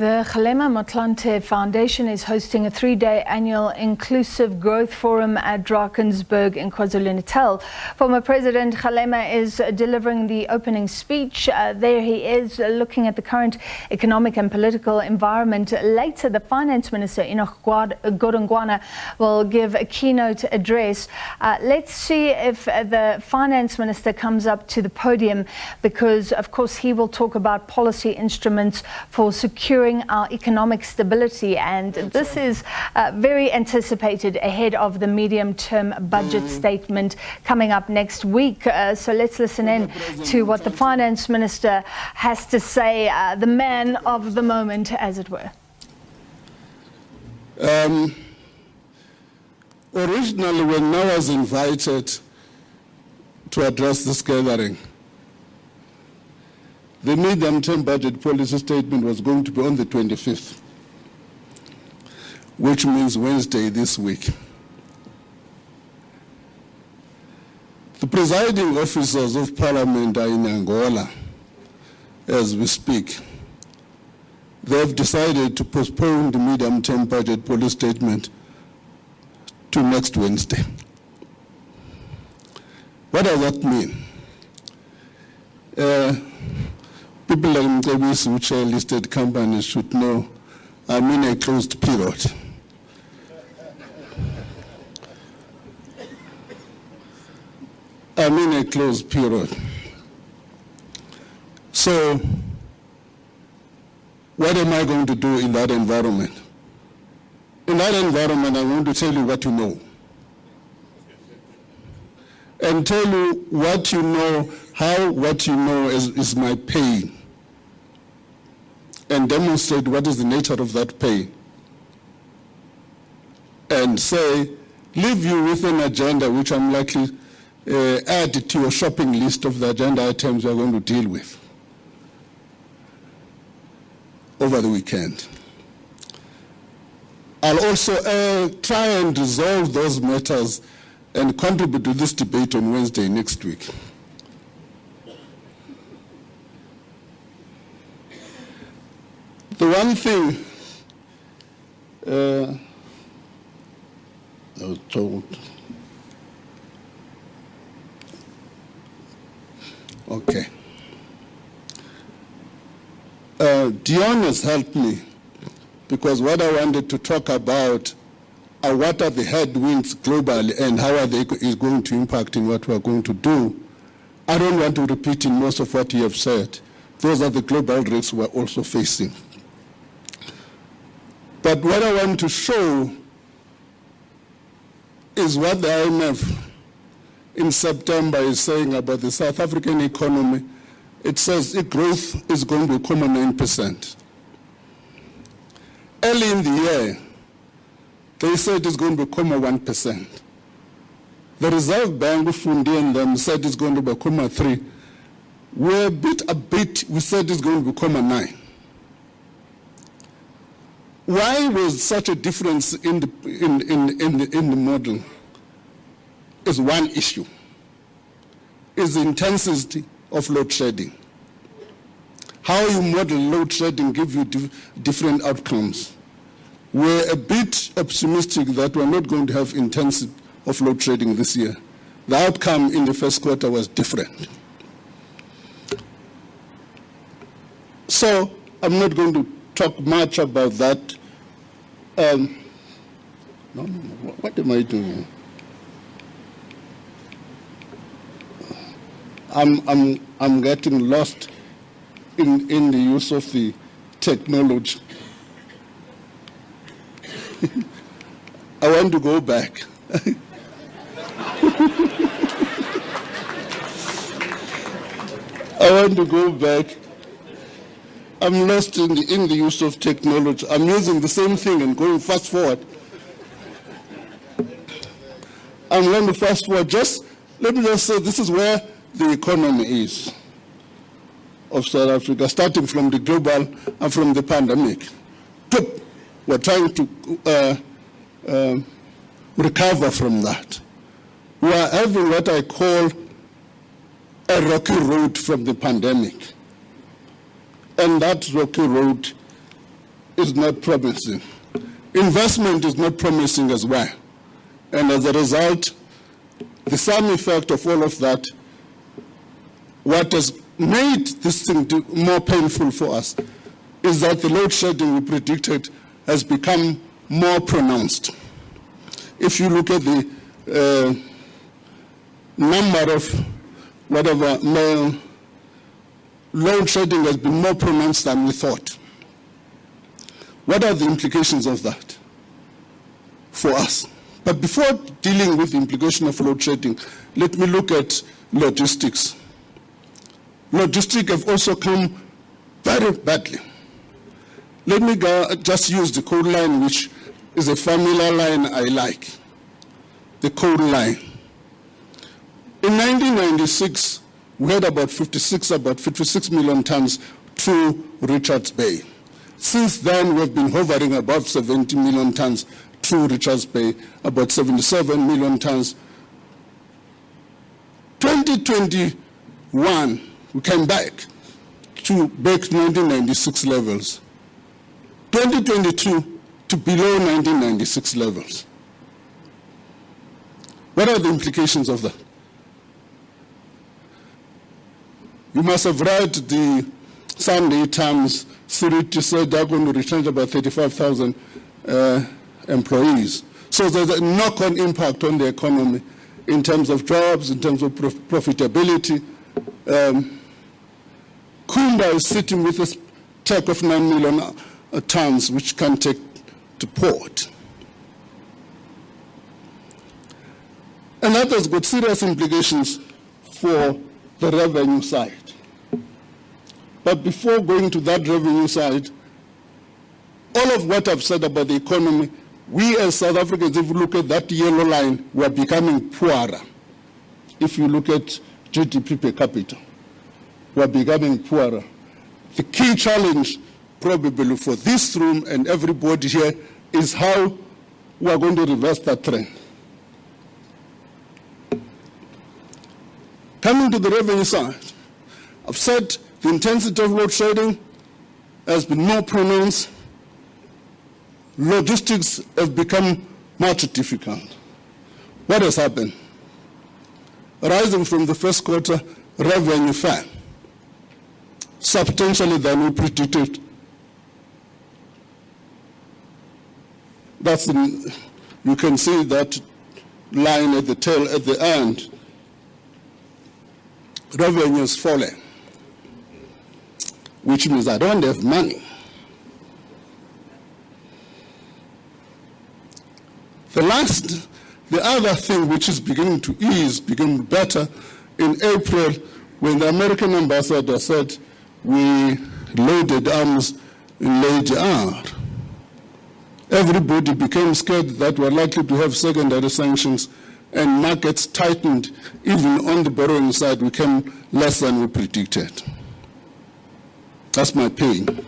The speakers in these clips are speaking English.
The Kgalema Motlanthe Foundation is hosting a 3-day annual Inclusive Growth Forum at Drakensburg in KwaZulu-Natal. Former President Kgalema is delivering the opening speech. There he is looking at the current economic and political environment. Later, the Finance Minister, Enoch Godongwana, will give a keynote address. Let's see if the Finance Minister comes up to the podium, because, of course, he will talk about policy instruments for securing our economic stability, and this is very anticipated ahead of the medium-term budget statement coming up next week. So let's listen in to what the Finance Minister has to say, the man of the moment, as it were. Originally, when I was invited to address this gathering, the medium-term budget policy statement was going to be on the 25th, which means Wednesday this week. The presiding officers of Parliament are in Angola as we speak. They have decided to postpone the medium-term budget policy statement to next Wednesday. What does that mean? People like Mcebisi, which are listed companies, should know I'm in a closed period. I'm in a closed period. So, what am I going to do in that environment? In that environment, I want to tell you what you know. And tell you what you know, how what you know is my pain. And demonstrate what is the nature of that pain. And say, leave you with an agenda which I'm likely add to your shopping list of the agenda items you're going to deal with over the weekend. I'll also try and resolve those matters and contribute to this debate on Wednesday next week. The one thing I was told, okay. Dion has helped me, because what I wanted to talk about are what are the headwinds globally and how are they going to impact in what we're going to do. I don't want to repeat in most of what you have said. Those are the global risks we're also facing. But what I want to show is what the IMF in September is saying about the South African economy. It says its growth is going to be 9%. Early in the year, they said it's going to be 1%. The Reserve Bank of Fundi and them said it's going to be 3%. We're a bit, we said it's going to be 9%. Why was such a difference in the model? Is one issue. Is the intensity of load shedding. How you model load shedding gives you different outcomes. We're a bit optimistic that we're not going to have intensity of load shedding this year. The outcome in the first quarter was different. So I'm not going to talk much about that. What am I doing? I'm getting lost in the use of the technology. I want to go back. I want to go back. I'm lost in the use of technology. I'm using the same thing and going fast forward. I'm going to fast forward. Let me just say this is where the economy is of South Africa, starting from the global and from the pandemic. We're trying to recover from that. We are having what I call a rocky road from the pandemic. And that rocky road is not promising. Investment is not promising as well. And as a result, the sum effect of all of that, what has made this thing more painful for us is that the load shedding we predicted has become more pronounced. If you look at the number of load shedding has been more pronounced than we thought. What are the implications of that for us? But before dealing with the implication of load shedding, let me look at logistics. Logistics have also come very badly. Let me just use the coal line, which is a familiar line I like, the coal line. In 1996, we had about 56 million tons to Richards Bay. Since then, we've been hovering above 70 million tons to Richards Bay, about 77 million tons. 2021, we came back to 1996 levels. 2022 to below 1996 levels. What are the implications of that? You must have read the Sunday Times. Siriti said they're going to retrench about 35,000 employees. So there's a knock-on impact on the economy in terms of jobs, in terms of profitability. Kumba is sitting with a stack of 9 million tons, which can take to port. And that has got serious implications for the revenue side. But before going to that revenue side, all of what I've said about the economy, we as South Africans, if you look at that yellow line, we are becoming poorer. If you look at GDP per capita, we are becoming poorer. The key challenge probably for this room and everybody here is how we are going to reverse that trend. Coming to the revenue side, I've said the intensity of load shedding has been more pronounced. Logistics have become much difficult. What has happened? Rising from the first quarter, revenue fell substantially than we predicted. You can see that line at the tail, at the end. Revenue is falling, which means I don't have money. The other thing which is beginning to ease, became better in April, when the American ambassador said we loaded arms in late hour. Everybody became scared that we're likely to have secondary sanctions, and markets tightened. Even on the borrowing side, we came less than we predicted. That's my pain.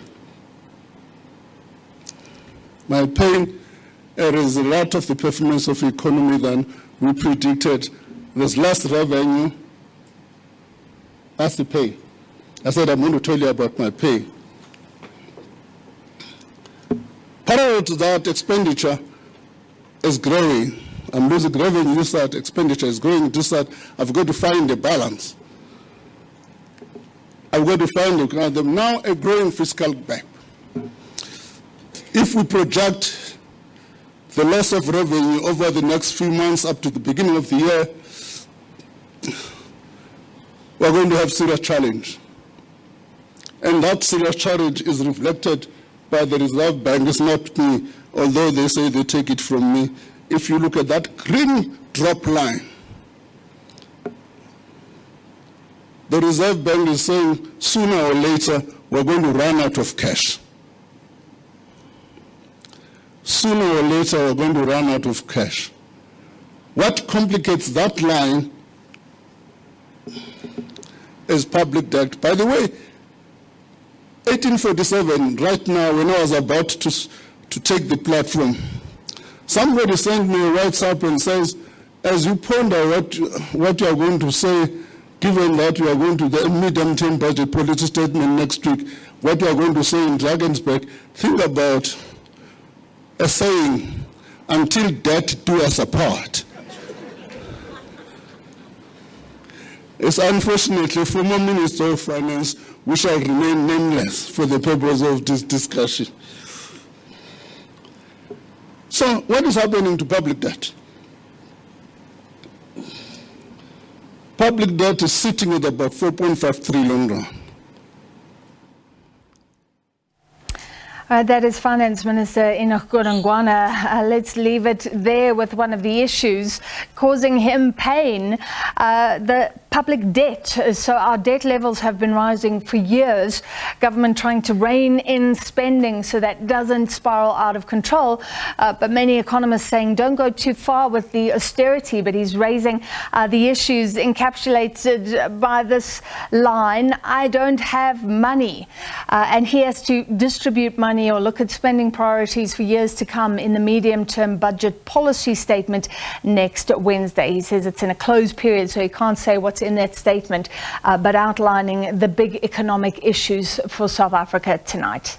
My pain is a lot of the performance of the economy than we predicted. There's less revenue. That's the pain. I said I'm going to tell you about my pain. Parallel to that, expenditure is growing. I'm losing revenue this side, expenditure is growing this side. I've got to find a balance. I've got to find now a growing fiscal gap. If we project the loss of revenue over the next few months up to the beginning of the year, we're going to have serious challenge. And that serious challenge is reflected by the Reserve Bank. It's not me, although they say they take it from me. If you look at that green drop line, the Reserve Bank is saying sooner or later we're going to run out of cash. Sooner or later we're going to run out of cash. What complicates that line is public debt. By the way, 1847, right now, when I was about to take the platform, somebody sent me a WhatsApp and says, as you ponder what you are going to say, given that we are going to the medium-term budget policy statement next week, what we are going to say in Drakensburg, think about a saying, until death do us apart. It's unfortunately former Minister of Finance, we shall remain nameless for the purpose of this discussion. So what is happening to public debt? Public debt is sitting at about 4.5 trillion rand. That is Finance Minister Enoch Godongwana. Let's leave it there with one of the issues causing him pain, the public debt. So our debt levels have been rising for years. Government trying to rein in spending so that doesn't spiral out of control. But many economists saying don't go too far with the austerity. But he's raising the issues encapsulated by this line, I don't have money. And he has to distribute money or look at spending priorities for years to come in the medium-term budget policy statement next Wednesday. He says it's in a closed period, so he can't say what's in that statement, but outlining the big economic issues for South Africa tonight.